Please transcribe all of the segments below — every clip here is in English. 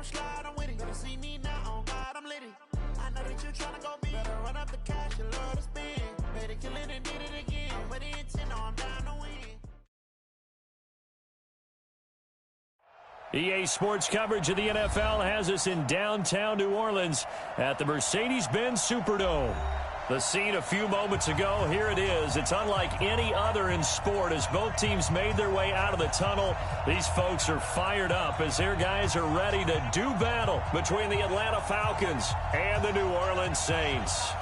I'm slide, I'm with it. Better see me now, on God, I'm litty. I know that you're trying to go big. Better run up the cash, you love to spend. Better kill it and did it again. I'm with it, 10, no, I'm down to win. EA Sports coverage of the NFL has us in downtown New Orleans at the Mercedes-Benz Superdome. The scene a few moments ago, here it is. It's unlike any other in sport as both teams made their way out of the tunnel. These folks are fired up as their guys are ready to do battle between the Atlanta Falcons and the New Orleans Saints.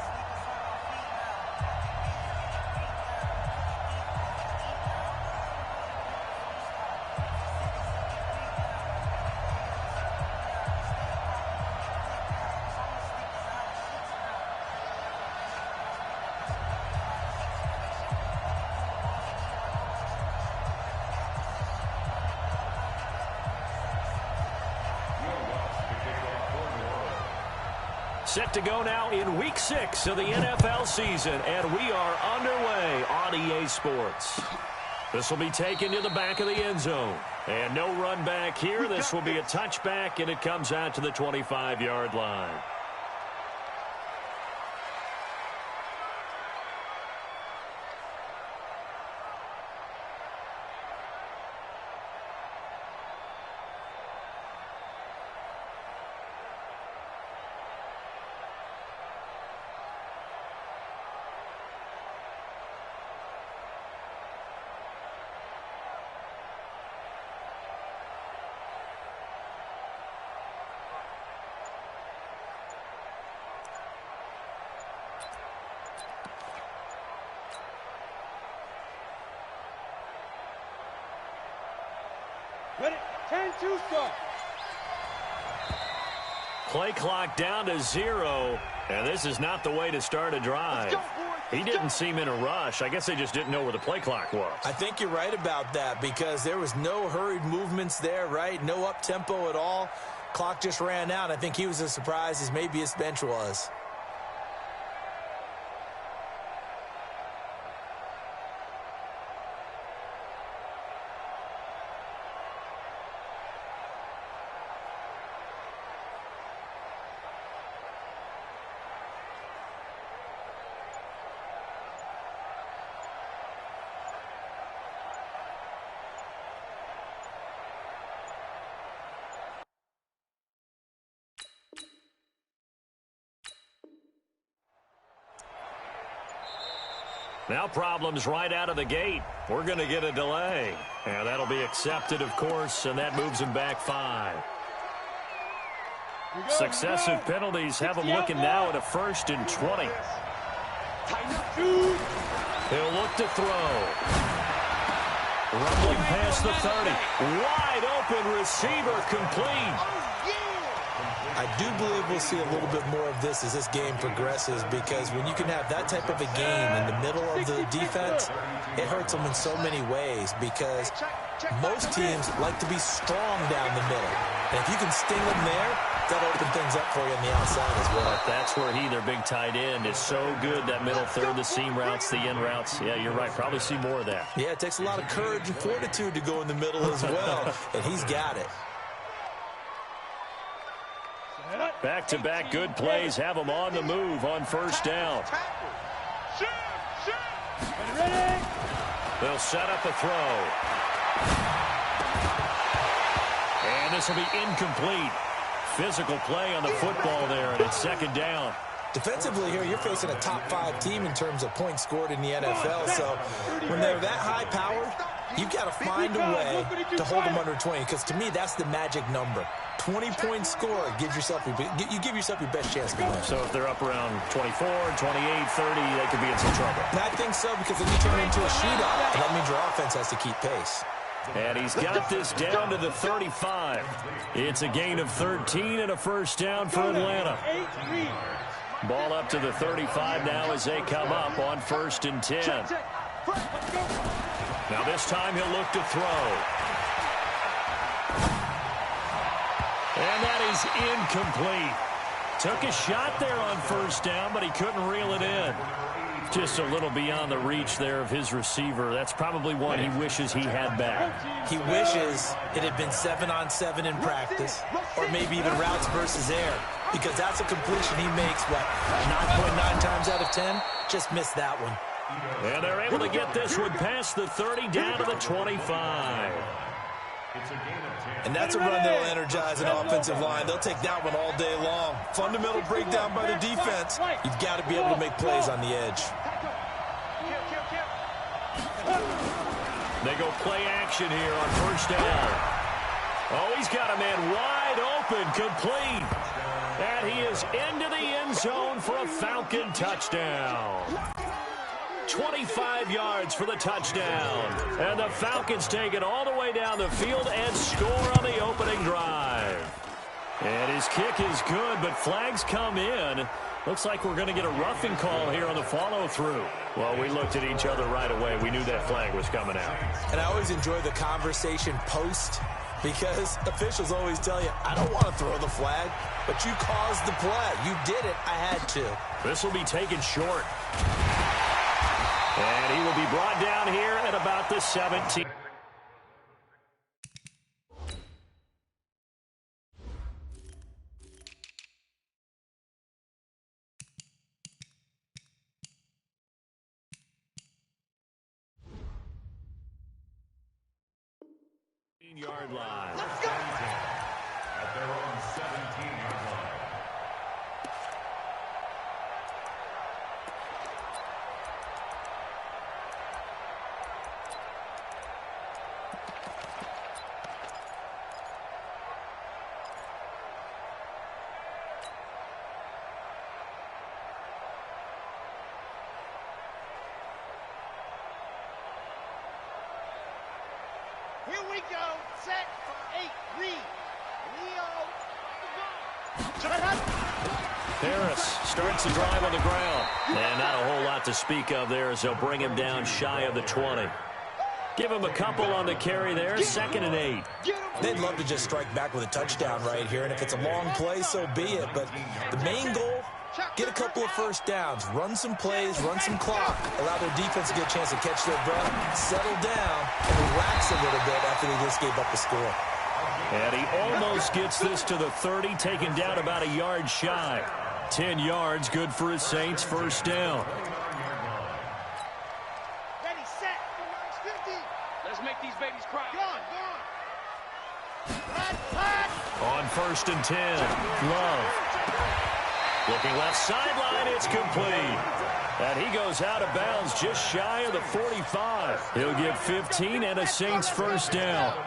Set to go now in Week 6 of the NFL season, and we are underway on EA Sports. This will be taken to the back of the end zone. And no run back here. This will be a touchback, and it comes out to the 25-yard line. Ready, 10-2 start. Play clock down to 0, and this is not the way to start a drive. He didn't seem in a rush. I guess they just didn't know where the play clock was. I think you're right about that because there was no hurried movements there, right? No up-tempo at all. Clock just ran out. I think he was as surprised as maybe his bench was. Now problems right out of the gate. We're going to get a delay. And that'll be accepted, of course, and that moves him back 5. Successive penalties have him looking now at a 1st and 20. He'll look to throw. Rumbling past the 30. Wide open receiver complete. I do believe we'll see a little bit more of this as this game progresses because when you can have that type of a game in the middle of the defense, it hurts them in so many ways because most teams like to be strong down the middle. And if you can sting them there, that'll open things up for you on the outside as well. But that's where he, their big tight end, is so good, that middle third, the seam routes, the in routes. Yeah, you're right. Probably see more of that. Yeah, it takes a lot of courage and fortitude to go in the middle as well, and he's got it. Back-to-back good plays have them on the move on 1st down. They'll set up a throw. And this will be incomplete. Physical play on the football there, and it's 2nd down. Defensively here, you're facing a top-5 team in terms of points scored in the NFL. So when they're that high-powered, you've got to find a way to hold them under 20 because, to me, that's the magic number. 20-point score gives yourself you give yourself your best chance to win. So if they're up around 24, 28, 30, they could be in some trouble. And I think so because then you turn it into a shootout, and that means your offense has to keep pace. And he's got this down to the 35. It's a gain of 13 and a 1st down for Atlanta. Ball up to the 35 now as they come up on 1st and 10. Now this time he'll look to throw. And that is incomplete. Took a shot there on 1st down, but he couldn't reel it in. Just a little beyond the reach there of his receiver. That's probably one he wishes he had back. He wishes it had been 7-on-7 in practice, or maybe even routes versus air, because that's a completion he makes, 9.9 times out of 10? Just missed that one. And they're able to get this one past the 30 down to the 25. And that's a run that'll energize an offensive line. They'll take that one all day long. Fundamental breakdown by the defense. You've got to be able to make plays on the edge. They go play action here on first down. Oh, he's got a man wide open, complete. And he is into the end zone for a Falcon touchdown. 25 yards for the touchdown. And the Falcons take it all the way down the field and score on the opening drive. And his kick is good, but flags come in. Looks like we're going to get a roughing call here on the follow-through. Well, we looked at each other right away. We knew that flag was coming out. And I always enjoy the conversation post, because officials always tell you, I don't want to throw the flag, but you caused the play. You did it. I had to. This will be taken short. And he will be brought down here at about the 17. Yard line. Let's go. At their own 17-yard line. Here we go. Set for 8. Read. Leo. Harris starts the drive on the ground. And not a whole lot to speak of there as they'll bring him down shy of the 20. Give him a couple on the carry there. 2nd and 8. They'd love to just strike back with a touchdown right here, and if it's a long play, so be it. But the main goal, get a couple of first downs, run some plays, run some clock, allow their defense to get a chance to catch their breath, settle down, and relax a little bit after they just gave up a score. And he almost gets this to the 30, taken down about a yard shy. 10 yards, good for his Saints, first down. Ready, set. 50. Let's make these babies cry. Gone. On 1st and 10, Love. Looking left sideline, it's complete. And he goes out of bounds just shy of the 45. He'll get 15 and a Saints first down. 22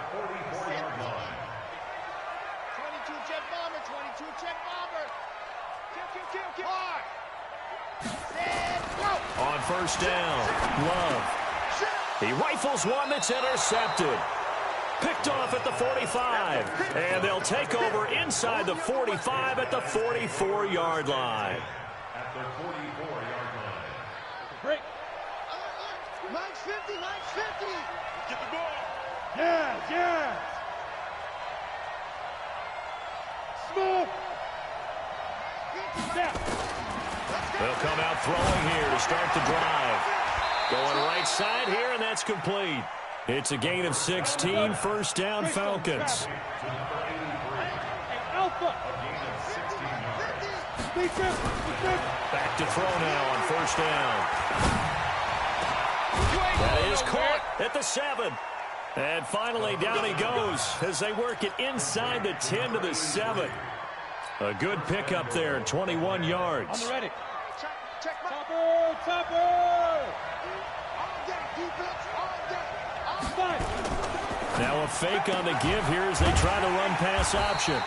jet bomber, 22 jet bomber. Kill. Hard. Set, go. On first down, Love. He rifles one that's intercepted. Picked off at the 45. And they'll take over inside the 45 at the 44-yard line. At their 44-yard line. Break. Max 50. Get the ball. Yeah. Smooth. They'll come out throwing here to start the drive. Going right side here, and that's complete. It's a gain of 16, first down Falcons. Alpha. Back to throw now on first down. That is caught at the 7. And finally down he goes as they work it inside the 10 to the 7. A good pickup there, 21 yards. I'm ready. Check. Topper. Now a fake on the give here as they try to run pass option.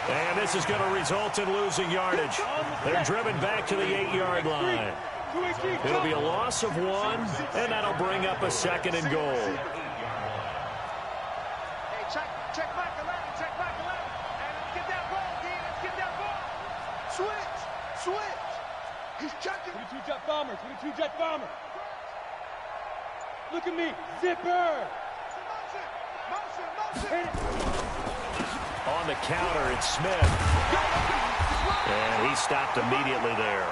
And this is going to result in losing yardage. They're driven back to the 8-yard line. It'll be a loss of 1, and that'll bring up a 2nd and goal. Hey, check back 11. And let's get that ball, D. Let's get that ball. Switch. He's checking. 22 jet bomber. Look at me. Zipper. Motion. On the counter, it's Smith. And he stopped immediately there.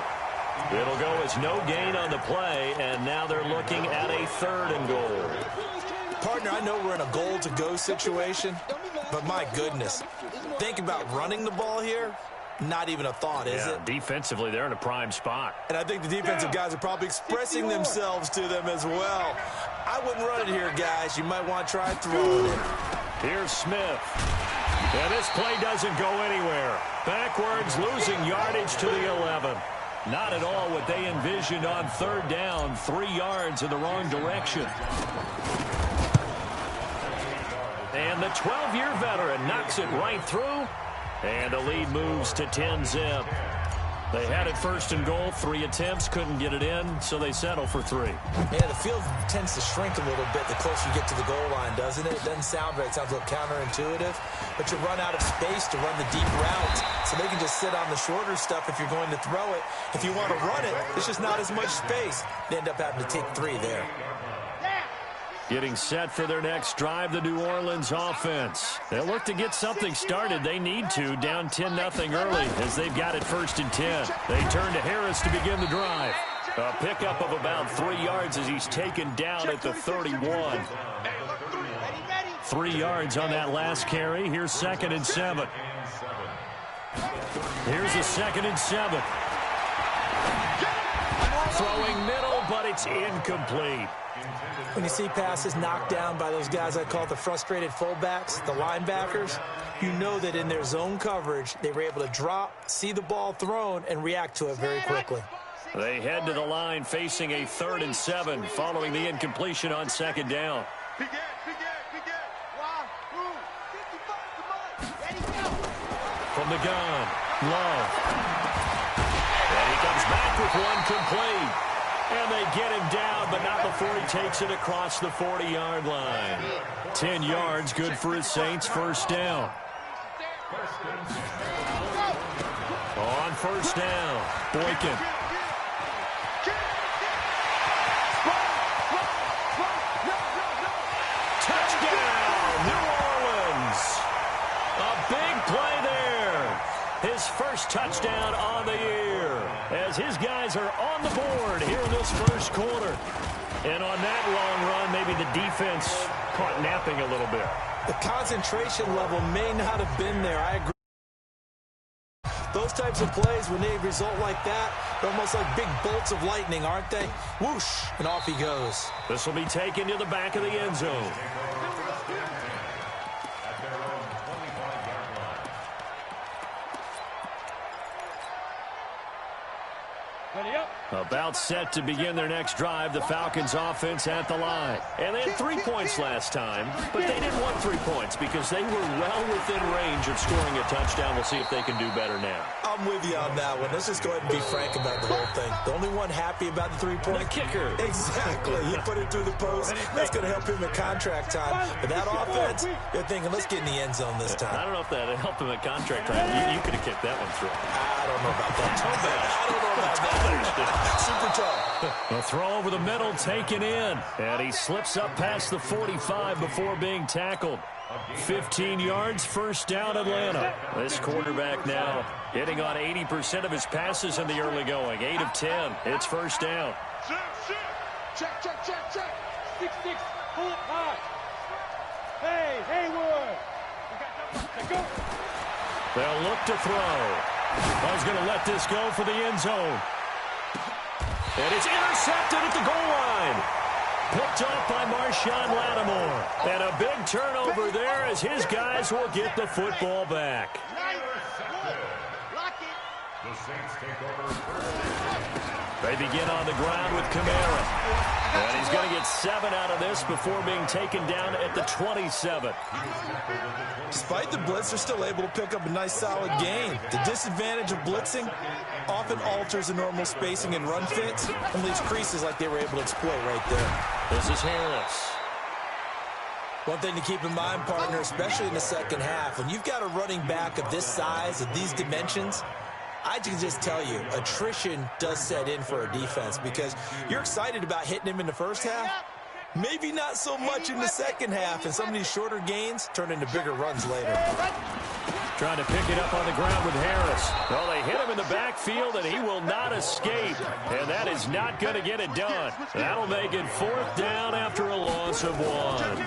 It'll go as no gain on the play, and now they're looking at a 3rd and goal. Partner, I know we're in a goal-to-go situation, but my goodness, think about running the ball here. Not even a thought, is it? Defensively, they're in a prime spot. And I think the defensive guys are probably expressing themselves to them as well. I wouldn't run it here, guys. You might want to try throwing it. Here's Smith. And this play doesn't go anywhere. Backwards, losing yardage to the 11. Not at all what they envisioned on 3rd down. 3 yards in the wrong direction. And the 12-year veteran knocks it right through. And the lead moves to 10-zip. They had it 1st and goal, 3 attempts, couldn't get it in, so they settle for 3. Yeah, the field tends to shrink a little bit the closer you get to the goal line, doesn't it? It doesn't sound right. It sounds a little counterintuitive. But you run out of space to run the deep routes, so they can just sit on the shorter stuff if you're going to throw it. If you want to run it, it's just not as much space. They end up having to take 3 there. Getting set for their next drive, the New Orleans offense. They'll look to get something started. They need to, down 10-0 early as they've got it 1st and 10. They turn to Harris to begin the drive. A pickup of about 3 yards as he's taken down at the 31. 3 yards on that last carry. Here's 2nd and 7. Here's a 2nd and 7. Throwing middle, but it's incomplete. When you see passes knocked down by those guys I call the frustrated fullbacks, the linebackers, you know that in their zone coverage, they were able to drop, see the ball thrown, and react to it very quickly. They head to the line facing a 3rd and 7 following the incompletion on 2nd down. From the gun, Love. And he comes back with one complete. And they get him down, but not before he takes it across the 40-yard line. 10 yards, good for his Saints, 1st down. On 1st down, Boykin. Touchdown, New Orleans. A big play there. His first touchdown on the year as his guys are on the board here in this 1st quarter. And on that long run, maybe the defense caught napping a little bit. The concentration level may not have been there. I agree. Those types of plays, when they result like that, they're almost like big bolts of lightning, aren't they? Whoosh, and off he goes. This will be taken to the back of the end zone. About set to begin their next drive, the Falcons offense at the line. And they had 3 points last time, but they didn't want 3 points because they were well within range of scoring a touchdown. We'll see if they can do better now. I'm with you on that one. Let's just go ahead and be frank about the whole thing. The only one happy about the 3-point? The kicker. Exactly. He put it through the post. That's going to help him at contract time. But that offense, you're thinking, let's get in the end zone this time. I don't know if that helped him at contract time. You could have kicked that one through. I don't know about that. I don't know about that. Super tough. A throw over the middle, taken in. And he slips up past the 45 before being tackled. 15 yards, 1st down, Atlanta. This quarterback now hitting on 80% of his passes in the early going. 8 of 10. It's 1st down. Check. 6, pull it high. Hey, Haywood. Go. They'll look to throw. He's going to let this go for the end zone. And it's intercepted at the goal line. Picked up by Marshawn Lattimore. And a big turnover there as his guys will get the football back. The Saints take over. They begin on the ground with Kamara. And he's going to get 7 out of this before being taken down at the 27. Despite the blitz, they're still able to pick up a nice, solid gain. The disadvantage of blitzing often alters the normal spacing and run fits and leaves creases like they were able to exploit right there. This is Harris. One thing to keep in mind, partner, especially in the second half, when you've got a running back of this size, of these dimensions, I can just tell you, attrition does set in for a defense because you're excited about hitting him in the first half. Maybe not so much in the second half, and some of these shorter gains turn into bigger runs later. Trying to pick it up on the ground with Harris. Well, they hit him in the backfield, and he will not escape. And that is not going to get it done. That'll make it 4th down after a loss of 1.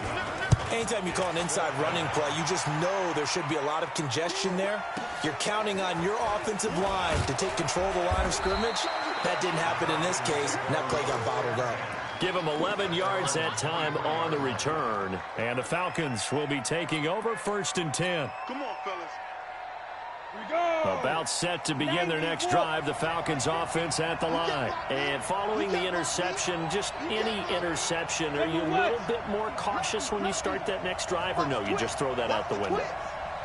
Anytime you call an inside running play, you just know there should be a lot of congestion there. You're counting on your offensive line to take control of the line of scrimmage. That didn't happen in this case, and that play got bottled up. Give him 11 yards that time on the return. And the Falcons will be taking over 1st and 10. Come on, fellas. About set to begin their next drive, the Falcons offense at the line. And following the interception, just any interception, are you a little bit more cautious when you start that next drive, or no, you just throw that out the window?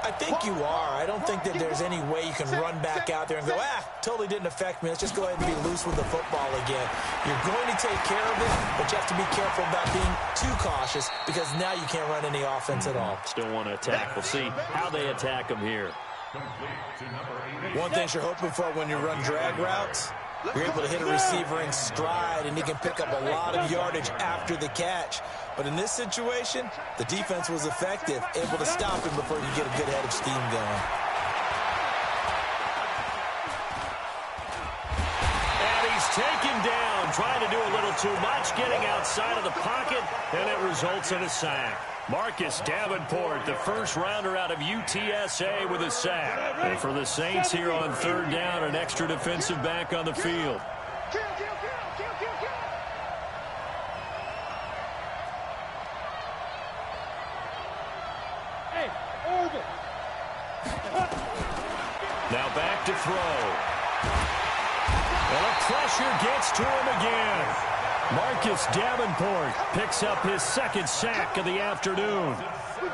I think you are. I don't think that there's any way you can run back out there and go, totally didn't affect me. Let's just go ahead and be loose with the football again. You're going to take care of it, but you have to be careful about being too cautious because now you can't run any offense at all. Still want to attack. We'll see how they attack them here. One thing you're hoping for when you run drag routes, you're able to hit a receiver in stride, and he can pick up a lot of yardage after the catch. But in this situation, the defense was effective, able to stop him before you get a good head of steam going. And he's taken down, trying to do a little too much, getting outside of the pocket, and it results in a sack. Marcus Davenport, the first rounder out of UTSA with a sack. And for the Saints here on 3rd down, an extra defensive back on the field. Now back to throw. And the pressure gets to him again. Marcus Davenport picks up his 2nd sack of the afternoon.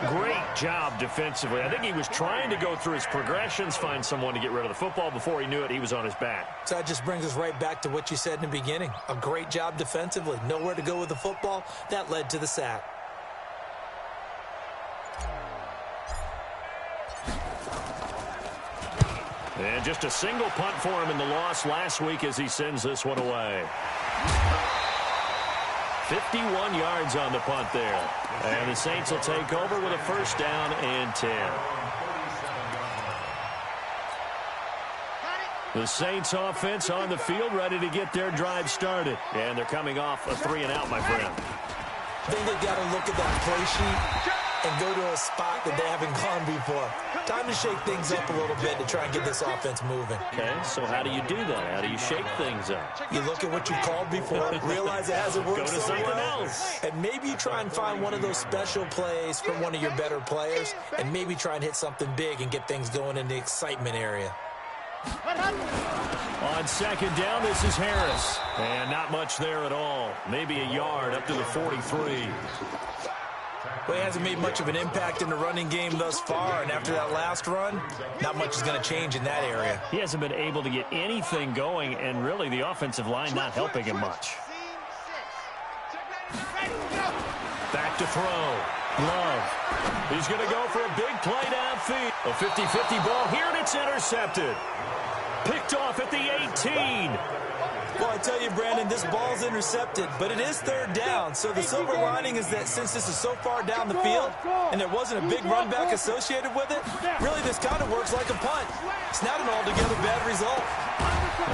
Great job defensively. I think he was trying to go through his progressions, find someone to get rid of the football. Before he knew it, he was on his back. So that just brings us right back to what you said in the beginning. A great job defensively. Nowhere to go with the football. That led to the sack. And just a single punt for him in the loss last week as he sends this one away. 51 yards on the punt there. And the Saints will take over with a 1st down and 10. The Saints offense on the field ready to get their drive started. And they're coming off a 3-and-out, my friend. I think they've got to look at that play sheet and go to a spot that they haven't gone before. Time to shake things up a little bit to try and get this offense moving. Okay, so how do you do that? How do you shake things up? You look at what you called before, realize it hasn't worked Go to so something well, else. and maybe you try and find one of those special plays from one of your better players, and maybe try and hit something big and get things going in the excitement area. On 2nd down, this is Harris. And not much there at all. Maybe a yard up to the 43. Well, he hasn't made much of an impact in the running game thus far, and after that last run, not much is going to change in that area. He hasn't been able to get anything going, and really the offensive line not helping him much. Back to throw. Love. He's going to go for a big play downfield. A 50-50 ball here, and it's intercepted. Picked off at the 18. Well, I tell you, Brandon, this ball's intercepted, but it is 3rd down. So the silver lining is that since this is so far down the field and there wasn't a big run back associated with it, really this kind of works like a punt. It's not an altogether bad result.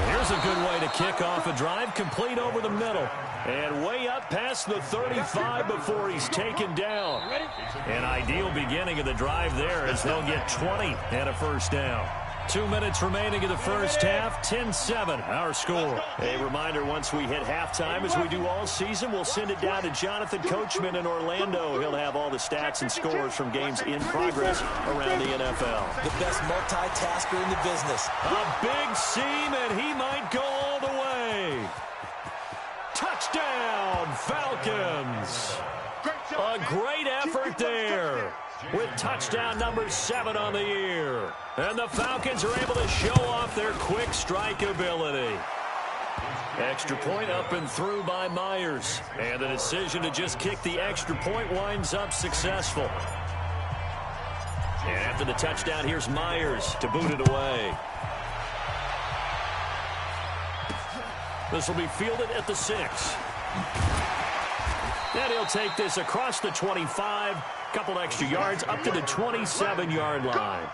Here's a good way to kick off a drive, complete over the middle. And way up past the 35 before he's taken down. An ideal beginning of the drive there as they'll get 20 and a 1st down. 2 minutes remaining in the 1st half, 10-7, our score. A reminder, once we hit halftime, as we do all season, we'll send it down to Jonathan Coachman in Orlando. He'll have all the stats and scores from games in progress around the NFL. The best multitasker in the business. A big seam, and he might go all the way. Touchdown, Falcons. A great effort there, with touchdown number 7 on the year. And the Falcons are able to show off their quick strike ability. Extra point up and through by Myers. And the decision to just kick the extra point winds up successful. And after the touchdown, here's Myers to boot it away. This will be fielded at the 6. And he'll take this across the 25. Couple extra yards up to the 27-yard line.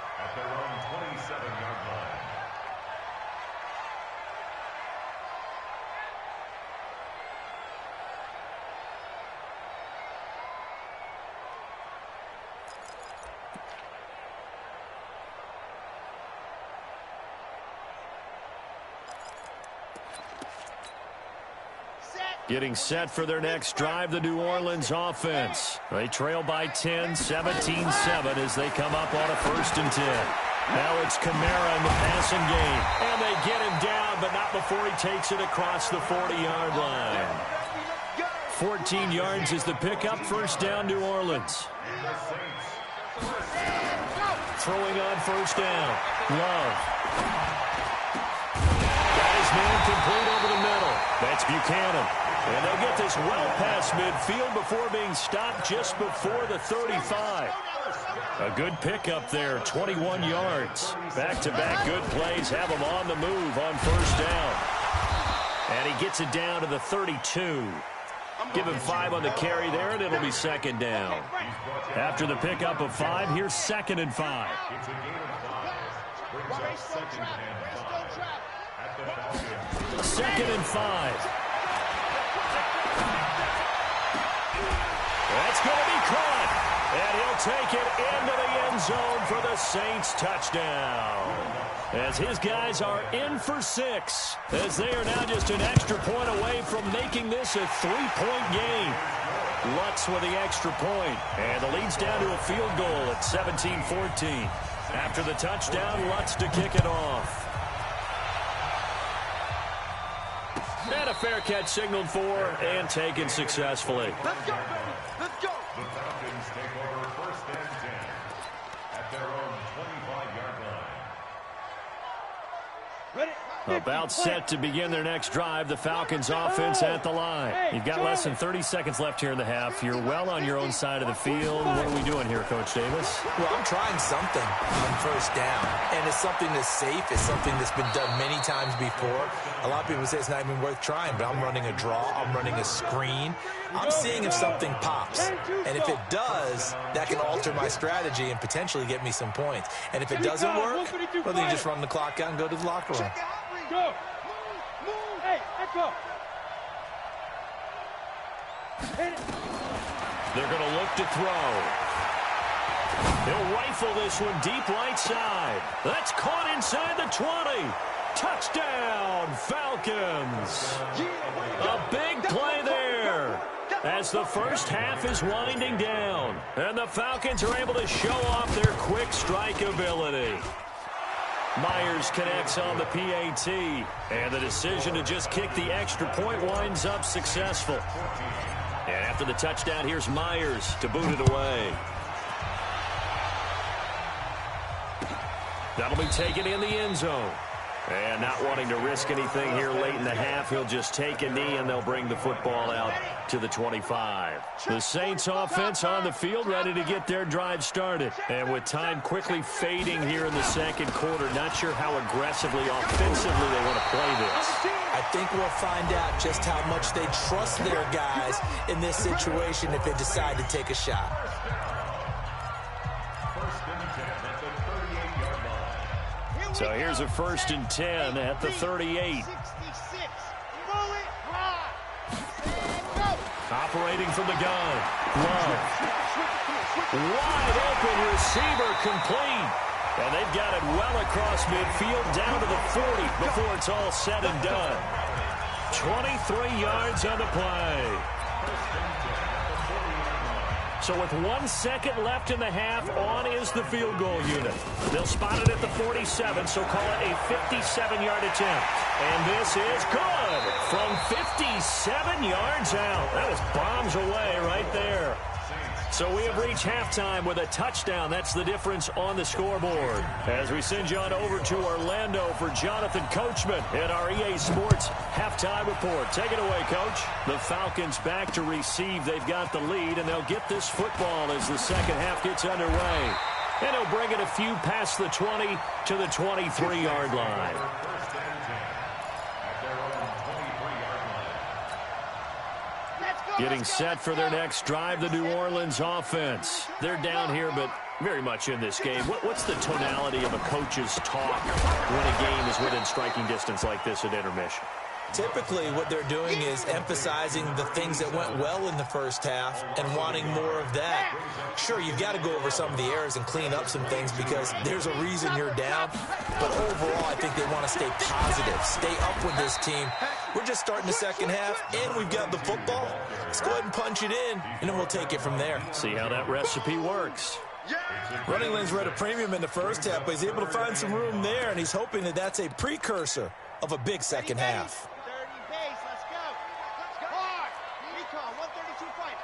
Getting set for their next drive, the New Orleans offense. They trail by 10, 17-7 as they come up on a 1st and 10. Now it's Kamara in the passing game. And they get him down, but not before he takes it across the 40-yard line. 14 yards is the pickup. 1st down, New Orleans. Throwing on 1st down. Love. Got his man complete over the middle. That's Buchanan. And they'll get this well past midfield before being stopped just before the 35. A good pickup there, 21 yards. Back-to-back good plays have him on the move on 1st down. And he gets it down to the 32. Give him 5 on the carry there, and it'll be 2nd down. After the pickup of 5, here's 2nd and 5. It's a gain of 5. Brings up 2nd and 5 at the Falcons. 2nd and 5. That's going to be caught. And he'll take it into the end zone for the Saints touchdown. As his guys are in for 6. As they are now just an extra point away from making this a 3-point game. Lutz with the extra point. And the lead's down to a field goal at 17-14. After the touchdown, Lutz to kick it off. And a fair catch signaled for and taken successfully. Let's go, baby. Let's go. The Falcons take over 1st and 10 at their own 25-yard line. Ready? About set to begin their next drive, the Falcons offense at the line. You've got less than 30 seconds left here in the half. You're well on your own side of the field. What are we doing here, Coach Davis? Well, I'm trying something on 1st down, and it's something that's safe. It's something that's been done many times before. A lot of people say it's not even worth trying, but I'm running a draw. I'm running a screen. I'm seeing if something pops, and if it does, that can alter my strategy and potentially get me some points. And if it doesn't work, well, then you just run the clock out and go to the locker room. Go. Move. Hey, let's go. They're going to look to throw. He'll rifle this one deep right side. That's caught inside the 20. Touchdown, Falcons. A big play there as the 1st half is winding down. And the Falcons are able to show off their quick strike ability. Myers connects on the PAT, and the decision to just kick the extra point winds up successful. And after the touchdown, here's Myers to boot it away. That'll be taken in the end zone. And not wanting to risk anything here late in the half, he'll just take a knee, and they'll bring the football out to the 25. The Saints offense on the field, ready to get their drive started. And with time quickly fading here in the 2nd quarter, not sure how aggressively, offensively they want to play this. I think we'll find out just how much they trust their guys in this situation if they decide to take a shot. 1st and 10 at the 38-yard line. So here's a 1st and 10 at the 38. Operating from the gun. Love. Wide open receiver complete. And they've got it well across midfield down to the 40 before it's all said and done. 23 yards on the play. So with 1 second left in the half, on is the field goal unit. They'll spot it at the 47, so call it a 57-yard attempt. And this is good from 57 yards out. That was bombs away right there. So we have reached halftime with a touchdown. That's the difference on the scoreboard. As we send you on over to Orlando for Jonathan Coachman in our EA Sports halftime report. Take it away, Coach. The Falcons back to receive. They've got the lead, and they'll get this football as the 2nd half gets underway. And he'll bring it a few past the 20 to the 23-yard line. Getting set for their next drive, the New Orleans offense. They're down here, but very much in this game. What's the tonality of a coach's talk when a game is within striking distance like this at intermission? Typically, what they're doing is emphasizing the things that went well in the 1st half and wanting more of that. Sure, you've got to go over some of the errors and clean up some things because there's a reason you're down. But overall, I think they want to stay positive, stay up with this team, We're just starting the second half, and we've got the football. Let's go ahead and punch it in, and then we'll take it from there. See how that recipe works. Running lanes were at a premium in the first half, but he's able to find some room there, and he's hoping that that's a precursor of a big second half. 30 base, let's go. Hard. Recon, 132 fight.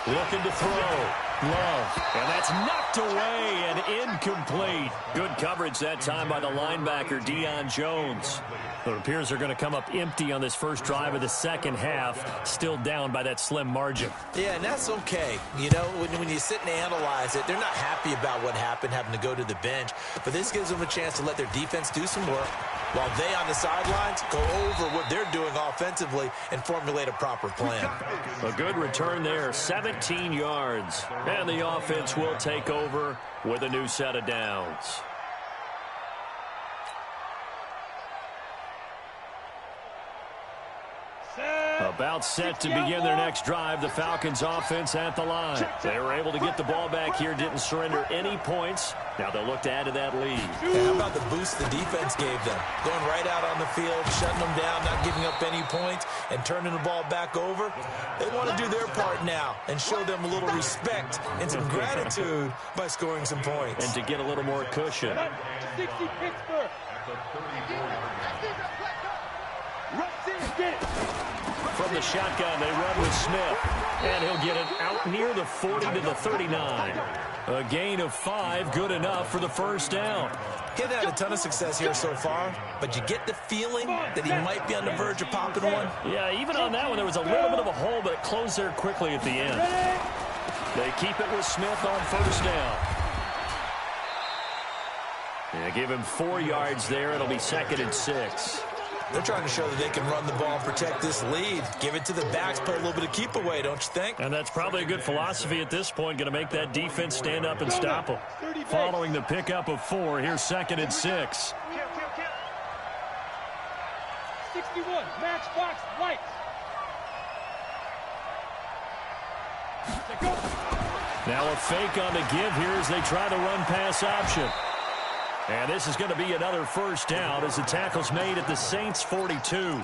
Looking to throw. Love. And that's knocked away and incomplete. Good coverage that time by the linebacker, Deion Jones. It appears they're going to come up empty on this first drive of the second half, still down by that slim margin. Yeah, and that's okay. You know, when you sit and analyze it, they're not happy about what happened, having to go to the bench. But this gives them a chance to let their defense do some work while they on the sidelines go over what they're doing offensively and formulate a proper plan. A good return there, 17 yards. And the offense will take over with a new set of downs. About set to begin their next drive, the Falcons offense at the line. They were able to get the ball back here, didn't surrender any points. Now they'll look to add to that lead. And how about the boost the defense gave them? Going right out on the field, shutting them down, not giving up any points, and turning the ball back over. They want to do their part now and show them a little respect and some gratitude by scoring some points. And to get a little more cushion. 60 Pittsburgh. From the shotgun, they run with Smith. And he'll get it out near the 40 to the 39. A gain of 5, good enough for the first down. He hasn't had a ton of success here so far, but you get the feeling that he might be on the verge of popping one. Yeah, even on that one, there was a little bit of a hole, but it closed there quickly at the end. They keep it with Smith on first down. Yeah, give him 4 yards there. It'll be 2nd and 6. They're trying to show that they can run the ball and protect this lead. Give it to the backs, play a little bit of keep away, don't you think? And that's probably a good philosophy at this point, going to make that defense stand up and stop them. Following the pickup of 4, here's 2nd and 6. 61, matchbox lights. Now a fake on the give here as they try the run-pass option. And this is going to be another first down as the tackle's made at the Saints' 42.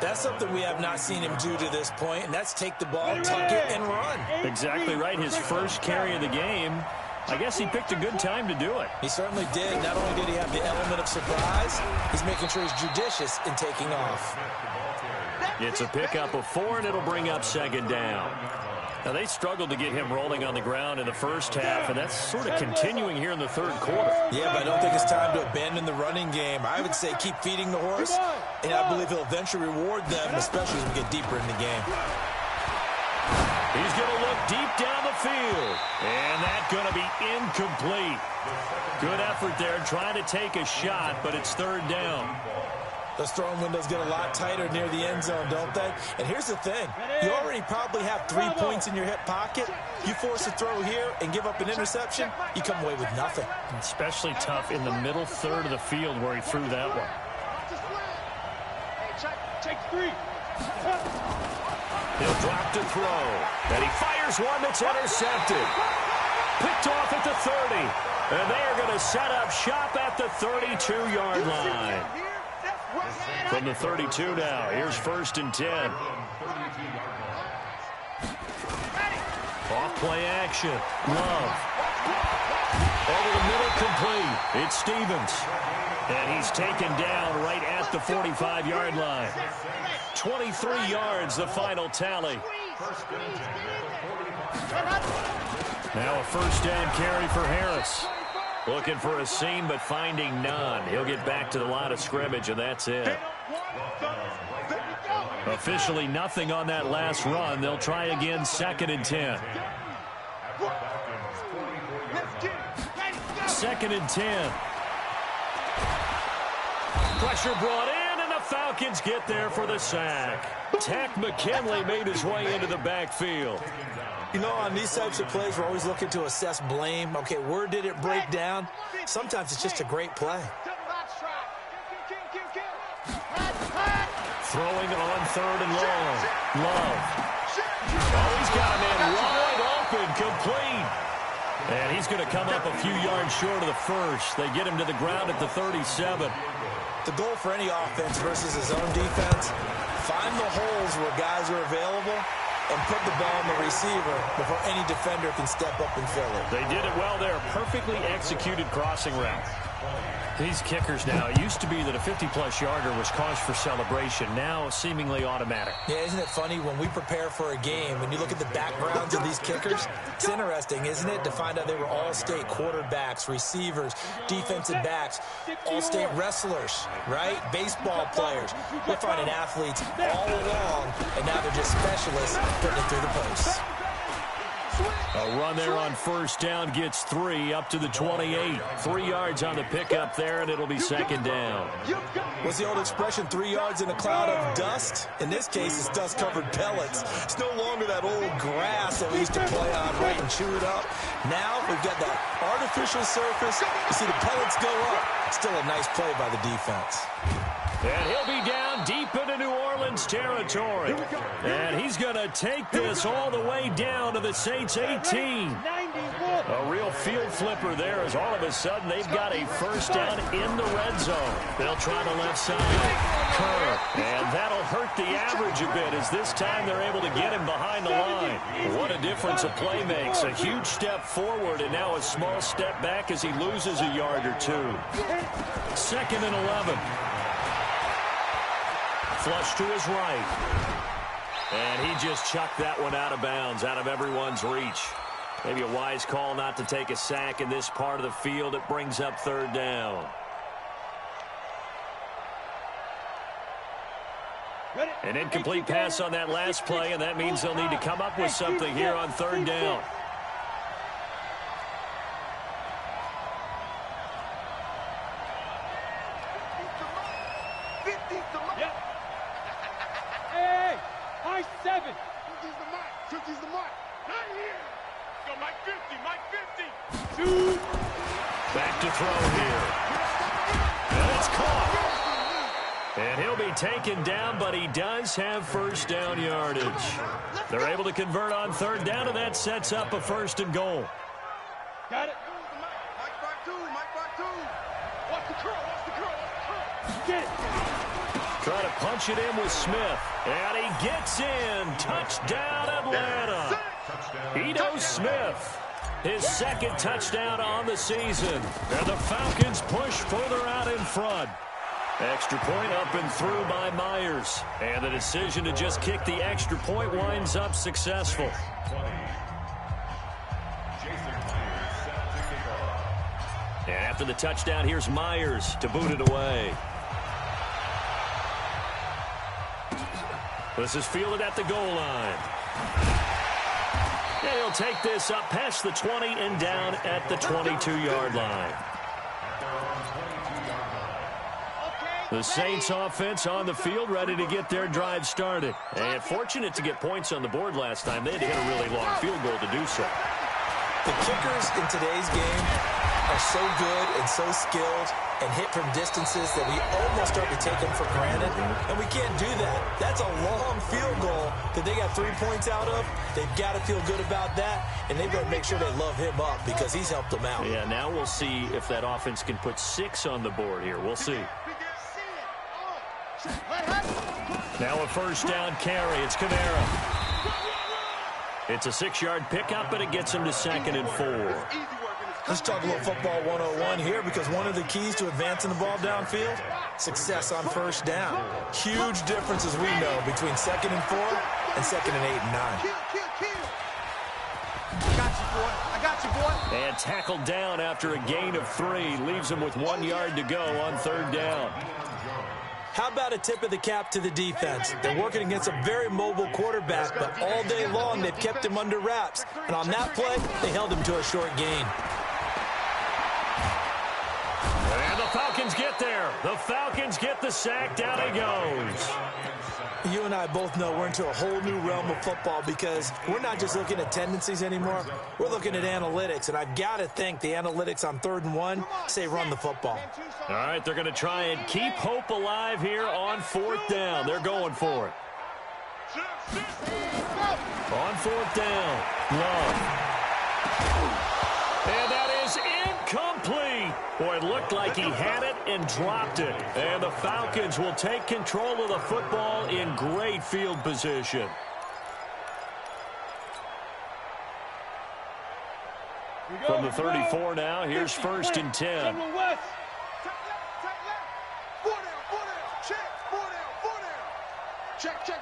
That's something we have not seen him do to this point, and that's take the ball, tuck it, and run. Exactly right. His first carry of the game. I guess he picked a good time to do it. He certainly did. Not only did he have the element of surprise, he's making sure he's judicious in taking off. It's a pickup of 4, and it'll bring up 2nd down. Now, they struggled to get him rolling on the ground in the first half, and that's sort of continuing here in the third quarter. Yeah, but I don't think it's time to abandon the running game. I would say keep feeding the horse, and I believe he'll eventually reward them, especially as we get deeper in the game. He's going to look deep down the field, and that's going to be incomplete. Good effort there, trying to take a shot, but it's 3rd down. Those throwing windows get a lot tighter near the end zone, don't they? And here's the thing. You already probably have 3 points in your hip pocket. You force a throw here and give up an interception, you come away with nothing. Especially tough in the middle third of the field where he threw that one. Take 3. He'll drop to throw. And he fires one that's intercepted. Picked off at the 30. And they are going to set up shop at the 32-yard line. From the 32 now, here's 1st and 10. Off play action. Love. Over the middle, complete. It's Stevens. And he's taken down right at the 45-yard line. 23 yards, the final tally. Now a first down carry for Harris. Looking for a seam, but finding none. He'll get back to the line of scrimmage, and that's it. Officially nothing on that last run. They'll try again, 2nd and 10. 2nd and 10. Pressure brought in, and the Falcons get there for the sack. Tack McKinley made his way into the backfield. You know, on these types of plays, we're always looking to assess blame. Okay, where did it break down? Sometimes it's just a great play. Throwing on 3rd and long. Love. Oh, he's got a man wide open, complete. And he's going to come up a few yards short of the first. They get him to the ground at the 37. The goal for any offense versus his own defense, find the holes where guys are available and put the ball on the receiver before any defender can step up and fill it. They did it well there. Perfectly executed crossing route. These kickers now, it used to be that a 50-plus yarder was cause for celebration. Now, seemingly automatic. Yeah, isn't it funny when we prepare for a game, when you look at the backgrounds of these kickers, it's interesting, isn't it, to find out they were all-state quarterbacks, receivers, defensive backs, all-state wrestlers, right? Baseball players. We're finding athletes all along, and now they're just specialists putting it through the posts. A run there on first down gets 3 up to the 28. 3 yards on the pickup there, and it'll be second down. What's the old expression, 3 yards in a cloud of dust? In this case, it's dust-covered pellets. It's no longer that old grass that we used to play on, right, and chew it up. Now we've got that artificial surface. You see the pellets go up. Still a nice play by the defense. And he'll be down deep into New Orleans territory. And he's going to take this all the way down to the Saints 18. A real field flipper there as all of a sudden they've got a first down in the red zone. They'll try the left side. Curve. And that'll hurt the average a bit as this time they're able to get him behind the line. What a difference a play makes. A huge step forward and now a small step back as he loses a yard or two. 2nd and 11. Flush to his right. And he just chucked that one out of bounds, out of everyone's reach. Maybe a wise call not to take a sack in this part of the field. It brings up 3rd down. An incomplete pass on that last play, and that means they'll need to come up with something here on 3rd down. Back to throw here. And it's caught. And he'll be taken down, but he does have first down yardage. They're able to convert on 3rd down, and that sets up a 1st and goal. Got it. Mike back two. Watch the curl. Get it. Try to punch it in with Smith. And he gets in. Touchdown, Atlanta. Ito Smith. His 2nd touchdown on the season. And the Falcons push further out in front. Extra point up and through by Myers. And the decision to just kick the extra point winds up successful. And after the touchdown, here's Myers to boot it away. This is fielded at the goal line. And he'll take this up past the 20 and down at the 22-yard line. The Saints offense on the field ready to get their drive started. And fortunate to get points on the board last time. They had to hit a really long field goal to do so. The kickers in today's game are so good and so skilled and hit from distances that we almost start to take them for granted, and we can't do that. That's a long field goal that they got 3 points out of. They've got to feel good about that, and they've got to make sure they love him up because he's helped them out. Yeah, now we'll see if that offense can put 6 on the board here. We'll see. Now a first down carry. It's Kamara. It's a 6-yard pickup, but it gets him to 2nd and 4. Let's talk a little football 101 here because one of the keys to advancing the ball downfield, success on first down. Huge difference, as we know, between 2nd and 4 and 2nd and 8 and 9. I got you, boy. And tackled down after a gain of 3. Leaves him with 1 yard to go on 3rd down. How about a tip of the cap to the defense? They're working against a very mobile quarterback, but all day long they've kept him under wraps. And on that play, they held him to a short gain. And the Falcons get there. The Falcons get the sack. Down he goes. You and I both know we're into a whole new realm of football because we're not just looking at tendencies anymore. We're looking at analytics, and I've got to think the analytics on 3rd and 1 say run the football. All right, they're going to try and keep hope alive here on 4th down. They're going for it. On 4th down, Love. And that is incomplete. Boy, it looked like he had it and dropped it. And the Falcons will take control of the football in great field position. From the 34 now, here's 1st and 10.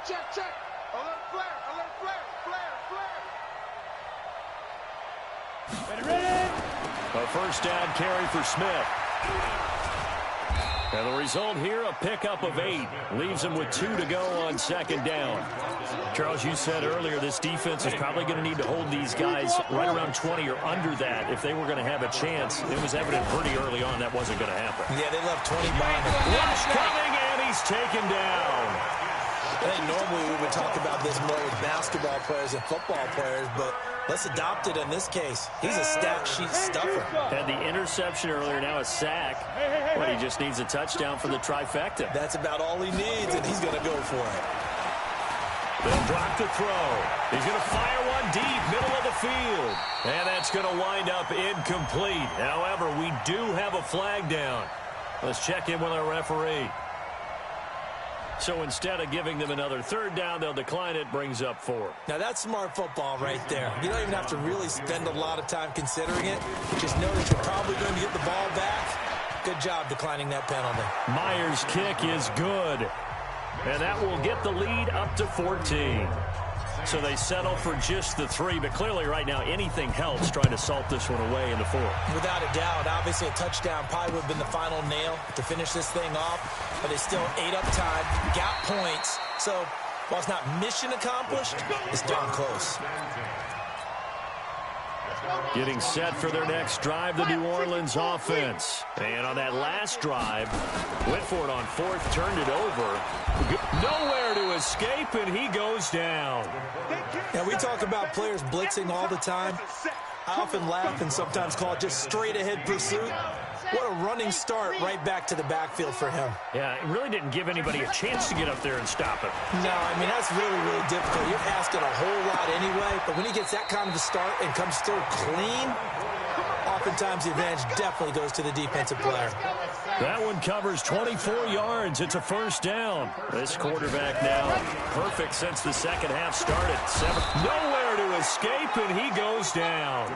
Check. Alert flare. Ready. A first down carry for Smith. And the result here, a pickup of 8. Leaves him with 2 to go on 2nd down. Charles, you said earlier this defense is probably going to need to hold these guys right around 20 or under that if they were going to have a chance. It was evident pretty early on that wasn't going to happen. Yeah, they left 20 behind. Rush coming, and he's taken down. I think normally we would talk about this more with basketball players and football players, but let's adopt it in this case. He's a stat sheet stuffer. Had the interception earlier, now a sack. But he just needs a touchdown for the trifecta. That's about all he needs, and he's going to go for it. They'll drop the throw. He's going to fire one deep, middle of the field. And that's going to wind up incomplete. However, we do have a flag down. Let's check in with our referee. So instead of giving them another 3rd down, they'll decline it, brings up 4. Now, that's smart football right there. You don't even have to really spend a lot of time considering it. Just know that you're probably going to get the ball back. Good job declining that penalty. Myers' kick is good. And that will get the lead up to 14. So they settle for just the 3, but clearly right now anything helps trying to salt this one away in the 4th. Without a doubt, obviously a touchdown probably would have been the final nail to finish this thing off, but they still ate up time, got points. So while it's not mission accomplished, it's darn close. Getting set for their next drive, the New Orleans offense. And on that last drive, went for it on 4th, turned it over. Nowhere to escape, and he goes down. Yeah, we talk about players blitzing all the time. I often laugh and sometimes call it just straight-ahead pursuit. What a running start right back to the backfield for him. Yeah, it really didn't give anybody a chance to get up there and stop him. No, I mean, that's really, really difficult. You're asking a whole lot anyway, but when he gets that kind of a start and comes through clean, oftentimes the advantage definitely goes to the defensive player. That one covers 24 yards. It's a 1st down. This quarterback now perfect since the second half started. Nowhere to escape, and he goes down.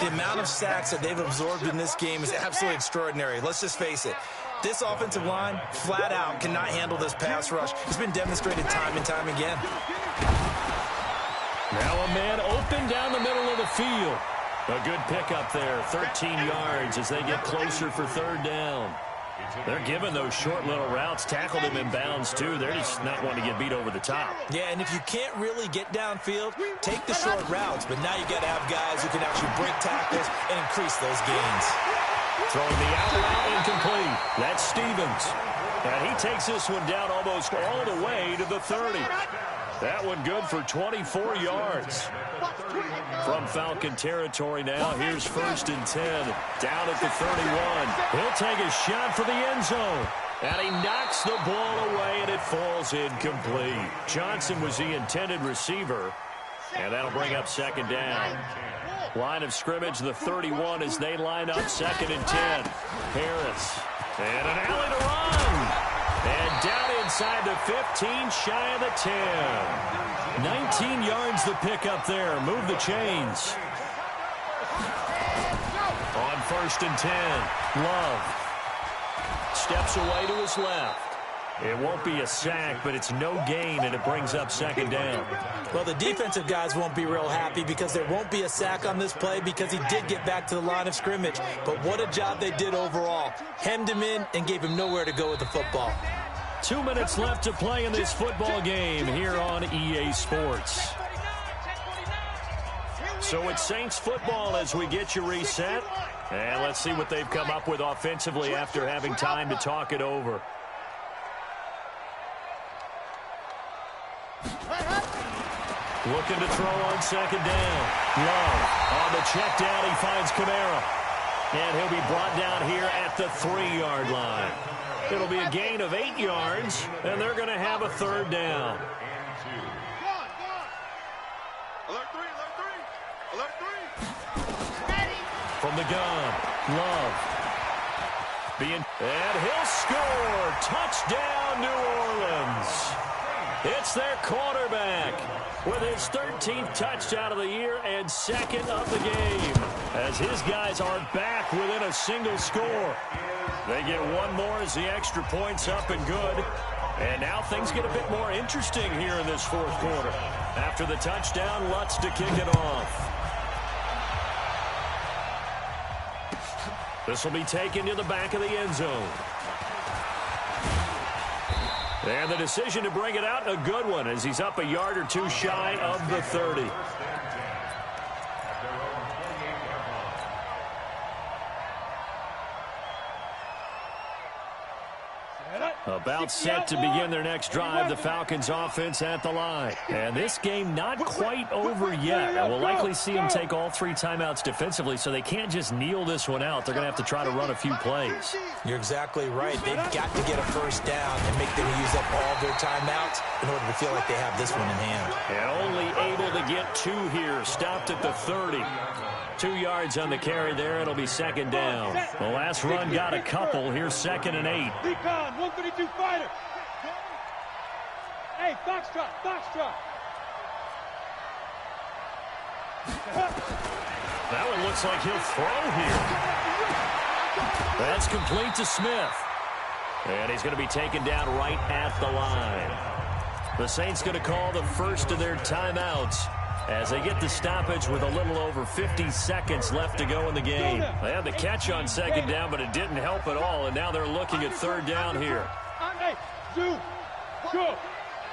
The amount of sacks that they've absorbed in this game is absolutely extraordinary. Let's just face it. This offensive line, flat out, cannot handle this pass rush. It's been demonstrated time and time again. Now a man open down the middle of the field. A good pickup there, 13 yards as they get closer for 3rd down. They're giving those short little routes, tackled him in bounds too. They're just not wanting to get beat over the top. Yeah, and if you can't really get downfield, take the short routes. But now you got to have guys who can actually break tackles and increase those gains. Throwing the out route incomplete. That's Stevens. And he takes this one down almost all the way to the 30. That one good for 24 yards. From Falcon territory now, here's 1st and 10. Down at the 31. He'll take a shot for the end zone. And he knocks the ball away, and it falls incomplete. Johnson was the intended receiver. And that'll bring up 2nd down. Line of scrimmage, the 31 as they line up 2nd and 10. Harris. And an alley to run. And down inside the 15, shy of the 10. 19 yards the pickup there. Move the chains. On 1st and 10, Love. Steps away to his left. It won't be a sack, but it's no gain, and it brings up 2nd down. Well, the defensive guys won't be real happy because there won't be a sack on this play because he did get back to the line of scrimmage. But what a job they did overall. Hemmed him in and gave him nowhere to go with the football. 2 minutes left to play in this football game here on EA Sports. So it's Saints football as we get you reset. And let's see what they've come up with offensively after having time to talk it over. Looking to throw on 2nd down. Love on the check down. He finds Kamara. And he'll be brought down here at the 3-yard line. It'll be a gain of 8 yards, and they're going to have a 3rd down. Alert 3, alert 3, alert 3. From the gun, Love. And he'll score. Touchdown, New Orleans. It's their quarterback with his 13th touchdown of the year and second of the game, as his guys are back within a single score. They get one more as the extra point's up and good. And now things get a bit more interesting here in this fourth quarter. After the touchdown, Lutz to kick it off. This will be taken to the back of the end zone. And the decision to bring it out, a good one, as he's up a yard or two shy of the 30. About set to begin their next drive, the Falcons offense at the line. And this game not quite over yet. And we'll likely see them take all three timeouts defensively, so they can't just kneel this one out. They're going to have to try to run a few plays. You're exactly right. They've got to get a first down and make them use up all their timeouts in order to feel like they have this one in hand. And only able to get two here. Stopped at the 30. 2 yards on the carry there. It'll be second down. The last run got a couple. Here's 2nd and 8. Recon, 132 fighter. Hey, Foxtrot, Foxtrot. That one looks like he'll throw here. That's complete to Smith. And he's going to be taken down right at the line. The Saints going to call the first of their timeouts as they get the stoppage with a little over 50 seconds left to go in the game. They had the catch on second down, but it didn't help at all, and now they're looking at third down here. Hey, zoom, go.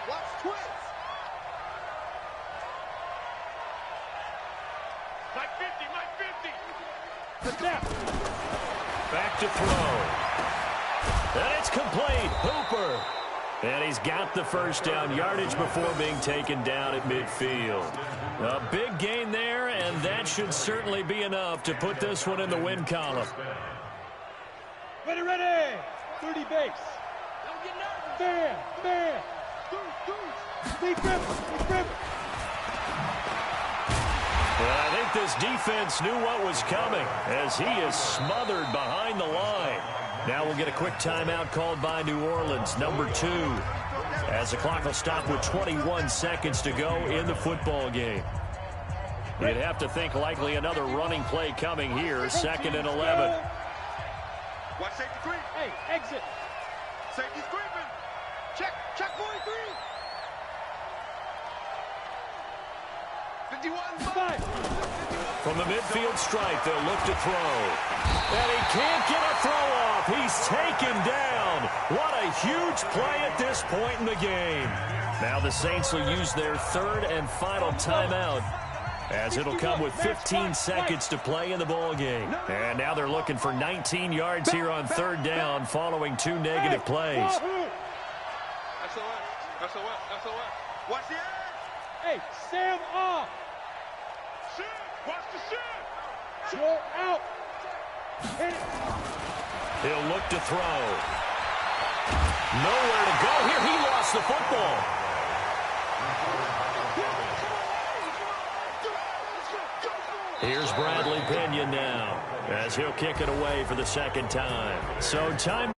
Watch twins. Mike 50, Mike 50. The snap. Back to throw. And it's complete. Hooper. And he's got the first down, yardage before being taken down at midfield. A big gain there, and that should certainly be enough to put this one in the win column. Ready, ready. 30 base. Bam, bam. Big grip, big grip. Well, I think this defense knew what was coming as he is smothered behind the line. Now we'll get a quick timeout called by New Orleans, number 2, as the clock will stop with 21 seconds to go in the football game. You'd have to think likely another running play coming here, 2nd and 11. Watch safety creep. Hey, exit. Safety's creeping. Check 43. 51, 5. From the midfield stripe, they'll look to throw. And he can't get a throw off. He's taken down. What a huge play at this point in the game. Now the Saints will use their third and final timeout, as it'll come with 15 seconds to play in the ball game. And now they're looking for 19 yards here on third down following 2 negative plays. SOS, SOS, SOS. Watch the edge. Hey, Sam off. Shit, watch the shit. Throw out. Hit it. He'll look to throw. Nowhere to go here. He lost the football. Here's Bradley Pinion now, as he'll kick it away for the second time. So time